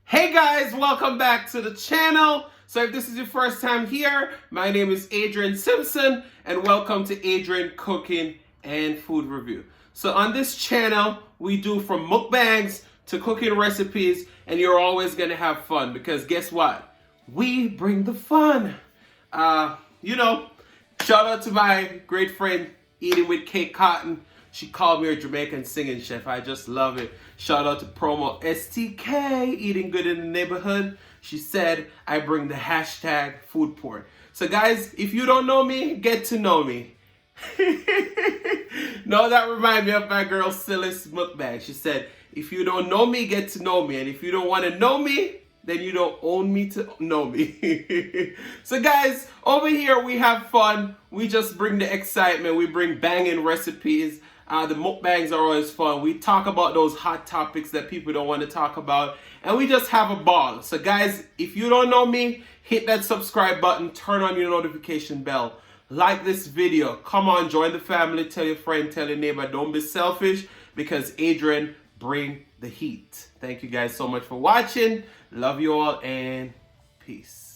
Hey guys, welcome back to the channel. So if this is your first time here, my name is Adrian Simpson and welcome to Adrian Cooking and Food Review. So on this channel, we do from mukbangs to cooking recipes, and you're always gonna have fun because guess what? We bring the fun. Shout out to my great friend Eating with Kate Cotton. She called me a Jamaican singing chef. I just love it. Shout out to promo STK, Eating Good in the Neighborhood. She said, I bring the hashtag food porn. So guys, if you don't know me, get to know me. No, that reminds me of my girl Silas mukbang. She said, if you don't know me, get to know me. And if you don't want to know me, then you don't own me to know me. So guys, over here we have fun. We just bring the excitement. We bring banging recipes. The mukbangs are always fun. We talk about those hot topics that people don't want to talk about. And we just have a ball. So guys, if you don't know me, hit that subscribe button. Turn on your notification bell. Like this video. Come on, join the family. Tell your friend, tell your neighbor. Don't be selfish because Adrian bring the heat. Thank you guys so much for watching. Love you all and peace.